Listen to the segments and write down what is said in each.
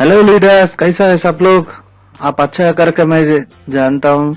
Hello leaders, कैसा है सब लोग। आप अच्छा करके मैं जानता हूँ।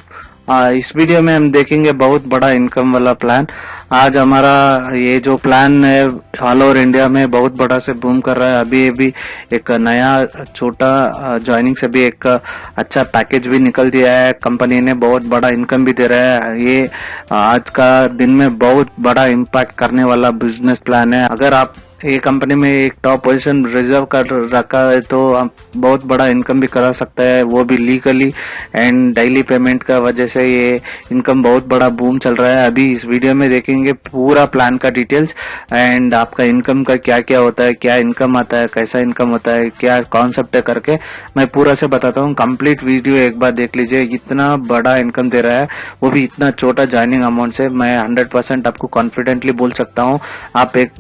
इस वीडियो में हम देखेंगे बहुत बड़ा इनकम वाला प्लान। आज हमारा ये जो प्लान है ऑल ओवर इंडिया में बहुत बड़ा से बूम कर रहा है। अभी अभी एक नया छोटा ज्वाइनिंग से भी एक अच्छा पैकेज भी निकल दिया है। कंपनी ने बहुत बड़ा इनकम भी दे रहा है। ये आज का दिन में बहुत बड़ा इम्पैक्ट करने वाला बिजनेस प्लान है। अगर आप ये कंपनी में एक टॉप पोजीशन रिजर्व कर रखा है तो आप बहुत बड़ा इनकम भी करा सकता है, वो भी लीगली एंड डेली पेमेंट का वजह से ये इनकम बहुत बड़ा बूम चल रहा है। अभी इस वीडियो में देखेंगे पूरा प्लान का डिटेल्स एंड आपका इनकम का क्या क्या होता है, क्या इनकम आता है, कैसा इनकम होता है, क्या कॉन्सेप्ट है करके मैं पूरा से बताता हूँ। कंप्लीट वीडियो एक बार देख लीजिए। इतना बड़ा इनकम दे रहा है, वो भी इतना छोटा ज्वाइनिंग अमाउंट से। मैं 100% आपको कॉन्फिडेंटली बोल सकता हूँ आप एक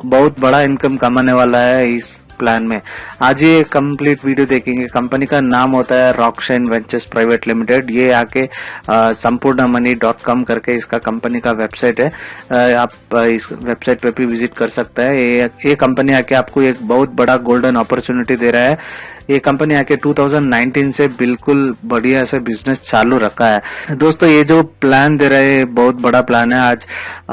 बहुत बड़ा इनकम कमाने वाला है इस प्लान में। आज ये कंप्लीट वीडियो देखेंगे। कंपनी का नाम होता है रॉकशाइन वेंचर्स प्राइवेट लिमिटेड। ये आके sampoornamoney.com करके इसका कंपनी का वेबसाइट है। आप इस वेबसाइट पे भी विजिट कर सकता है। ये कंपनी आके आपको एक बहुत बड़ा गोल्डन अपॉर्चुनिटी दे रहा है। ये कंपनी आके 2019 से बिल्कुल बढ़िया से बिजनेस चालू रखा है। दोस्तों, ये जो प्लान दे रहे हैं बहुत बड़ा प्लान है। आज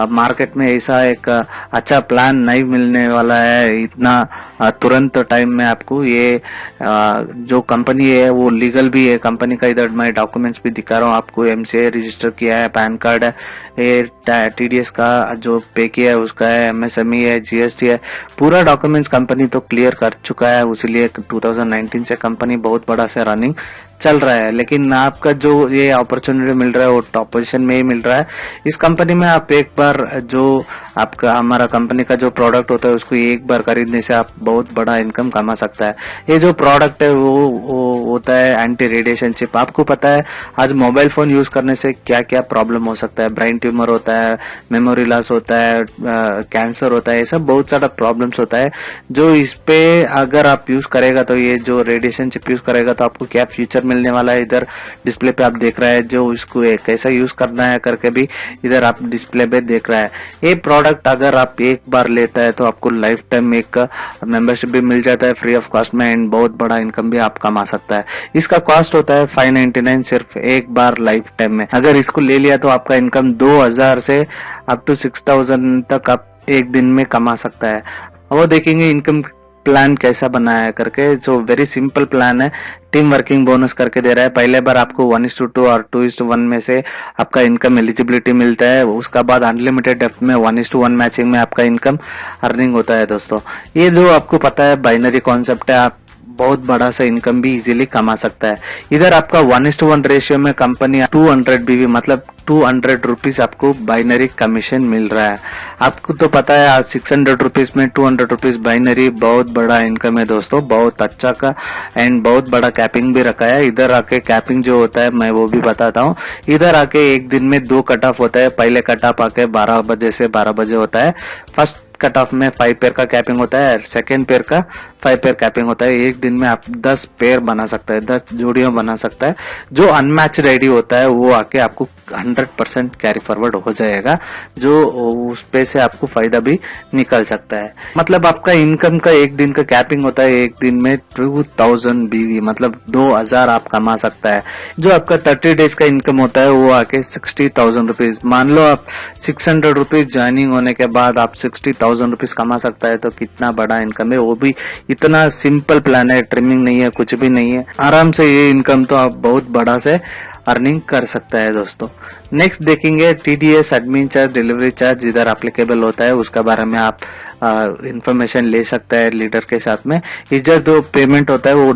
मार्केट में ऐसा एक अच्छा प्लान नहीं मिलने वाला है इतना तुरंत टाइम में आपको। ये जो कंपनी है वो लीगल भी है। कंपनी का इधर मैं डॉक्यूमेंट्स भी दिखा रहा हूँ आपको। एमसीए रजिस्टर किया है, पैन कार्ड है, ये टीडीएस का जो पे किया है उसका है, एमएसएमई है, जीएसटी है, पूरा डॉक्यूमेंट्स कंपनी तो क्लियर कर चुका है। उसीलिए 2019 से कंपनी बहुत बड़ा से रनिंग चल रहा है। लेकिन आपका जो ये अपॉर्चुनिटी मिल रहा है वो टॉप पोजीशन में ही मिल रहा है। इस कंपनी में आप एक बार जो आपका हमारा कंपनी का जो प्रोडक्ट होता है उसको एक बार खरीदने से आप बहुत बड़ा इनकम कमा सकता है। ये जो प्रोडक्ट है वो होता है एंटी रेडिएशन चिप। आपको पता है आज मोबाइल फोन यूज करने से क्या क्या प्रॉब्लम हो सकता है। ब्रेन ट्यूमर होता है, मेमोरी लॉस होता है, कैंसर होता है, ये सब बहुत सारा प्रॉब्लम्स होता है। जो इस पे अगर आप यूज करेगा तो ये जो रेडिएशन चिप यूज करेगा तो आपको क्या फ्यूचर मिलने वाला है। इधर डिस्प्ले पे आप देख रहे हैं जो इसको कैसा यूज करना है करके भी इधर आप डिस्प्ले पे देख रहा है। ये प्रोडक्ट अगर आप एक बार लेता है तो आपको लाइफ टाइम एक मेंबरशिप भी मिल जाता है फ्री ऑफ कॉस्ट में एंड बहुत बड़ा इनकम भी आप कमा सकता है। इसका कॉस्ट होता है 599 सिर्फ एक बार लाइफ टाइम में। अगर इसको ले लिया तो आपका इनकम 2000 से अप टू 6000 तक आप एक दिन में कमा सकता है। वो देखेंगे इनकम प्लान कैसा बनाया है करके। जो वेरी सिंपल प्लान है। टीम वर्किंग बोनस करके दे रहा है। पहले बार आपको 1:2 और 2:1 में से आपका इनकम एलिजिबिलिटी मिलता है। उसका बाद अनलिमिटेड डेप्थ में 1:1 मैचिंग में आपका इनकम अर्निंग होता है। दोस्तों, ये जो आपको पता है बाइनरी कॉन्सेप्ट है, आप बहुत बड़ा सा इनकम भी इजीली कमा सकता है। इधर आपका 1:1 रेशियो में कंपनी 200 बीवी मतलब 200 रुपीज आपको बाइनरी कमीशन मिल रहा है। आपको तो पता है आज 600 रुपीज में 200 रुपीज बाइनरी बहुत बड़ा इनकम है दोस्तों, बहुत अच्छा का एंड बहुत बड़ा कैपिंग भी रखा है। इधर आके कैपिंग जो होता है मैं वो भी बताता हूँ। इधर आके एक दिन में 2 कट ऑफ होता है। पहले कट ऑफ आके 12 बजे से 12 बजे होता है। फर्स्ट कट ऑफ में 5 पेयर का कैपिंग होता है, सेकेंड पेयर का 5 पेयर कैपिंग होता है। एक दिन में आप 10 पेयर बना सकता है, 10 जोड़ियां बना सकता है। जो अनमैच्ड आईडी होता है वो आके आपको 100% कैरी फॉरवर्ड हो जाएगा, जो उस पे से आपको फायदा भी निकल सकता है। मतलब आपका इनकम का एक दिन का कैपिंग होता है, एक दिन में 2000 बीवी मतलब 2000 आप कमा सकता है। जो आपका 30 डेज का इनकम होता है वो आके 60,000 रुपीज। मान लो आप 600 रुपीज ज्वाइनिंग होने के बाद आप 60,000 रुपीज कमा सकता है। तो कितना बड़ा इनकम है, वो भी इतना सिंपल प्लान है, ट्रिमिंग नहीं है, कुछ भी नहीं है। आराम से ये इनकम तो आप बहुत बड़ा से अर्निंग कर सकता है। दोस्तों, नेक्स्ट देखेंगे TDS admin charge, delivery charge इधर एप्लीकेबल होता है। उसका बारे में आप इंफॉर्मेशन ले सकता है लीडर के साथ में। इधर जो पेमेंट होता है वो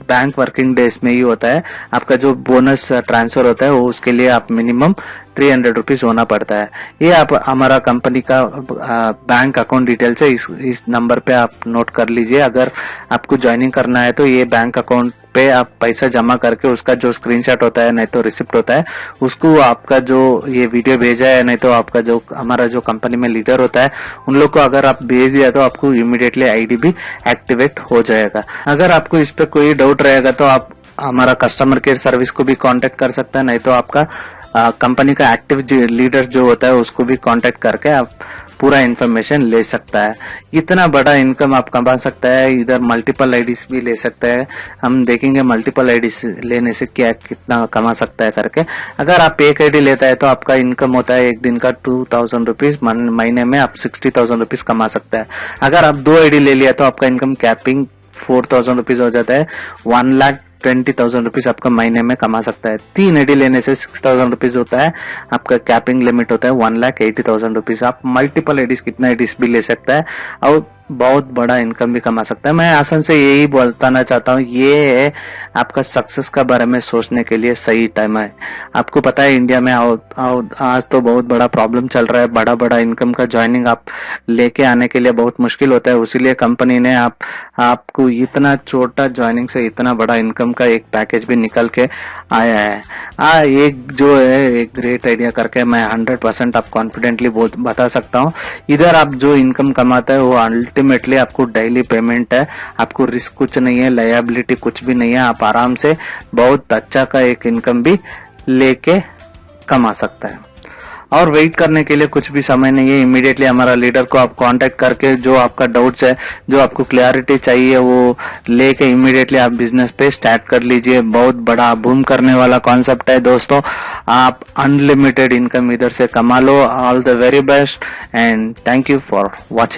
बैंक वर्किंग डेज में ही होता है। आपका जो बोनस ट्रांसफर होता है वो उसके लिए आप मिनिमम 300 रुपीज होना पड़ता है। ये आप हमारा कंपनी का बैंक अकाउंट डिटेल्स है, इस नंबर पे आप नोट कर लीजिए। अगर आपको ज्वाइनिंग करना है तो ये बैंक अकाउंट पे आप पैसा जमा करके उसका जो स्क्रीनशॉट होता है नहीं तो रिसिप्ट होता है उसको आपका जो ये वीडियो भेजा है नहीं तो आपका जो हमारा जो कंपनी में लीडर होता है उन लोग को अगर आप भेज दिया तो आपको इमीडिएटली आईडी भी एक्टिवेट हो जाएगा। अगर आपको इस पे कोई डाउट रहेगा तो आप हमारा कस्टमर केयर सर्विस को भी कांटेक्ट कर सकते हैं, नहीं तो आपका कंपनी का एक्टिव लीडर जो होता है उसको भी कांटेक्ट करके आप पूरा इन्फॉर्मेशन ले सकता है। इतना बड़ा इनकम आप कमा सकता है। इधर मल्टीपल आईडीज भी ले सकता है। हम देखेंगे मल्टीपल आईडीज लेने से क्या कितना कमा सकता है करके। अगर आप एक आईडी लेता है तो आपका इनकम होता है एक दिन का 2000 रुपीज, महीने में आप 60,000 रुपीज कमा सकता है। अगर आप 2 आईडी ले लिया तो आपका इनकम कैपिंग 4000 रुपीज हो जाता है। 1,20,000 रुपीज आपका महीने में कमा सकता है। 3 आईडी लेने से 6,000 रुपीज होता है। आपका कैपिंग लिमिट होता है 1,80,000 रुपीज। आप मल्टीपल आईडीज कितना आईडीज भी ले सकता है और बहुत बड़ा इनकम भी कमा सकता है। मैं आसान से यही बताना चाहता हूँ, ये आपका सक्सेस का बारे में सोचने के लिए सही टाइम है। आपको पता है इंडिया में आज तो बहुत बड़ा प्रॉब्लम चल रहा है। बड़ा बड़ा इनकम का ज्वाइनिंग आप लेके आने के लिए बहुत मुश्किल होता है। उसीलिए कंपनी ने आपको इतना छोटा ज्वाइनिंग से इतना बड़ा इनकम का एक पैकेज भी निकल के आया है। एक जो है एक ग्रेट आइडिया करके मैं 100% आप कॉन्फिडेंटली बता सकता हूँ। इधर आप जो इनकम कमाता है वो अल्टीमेटली आपको डेली पेमेंट है। आपको रिस्क कुछ नहीं है, लायबिलिटी कुछ भी नहीं है। आप आराम से बहुत अच्छा का एक इनकम भी लेके कमा सकता है। और वेट करने के लिए कुछ भी समय नहीं है। इमीडिएटली हमारा लीडर को आप कांटेक्ट करके जो आपका डाउट्स है, जो आपको क्लैरिटी चाहिए वो लेके इमीडिएटली आप बिजनेस पे स्टार्ट कर लीजिए। बहुत बड़ा बूम करने वाला कॉन्सेप्ट है दोस्तों। आप अनलिमिटेड इनकम इधर से कमा लो। All the very best and thank you for watching.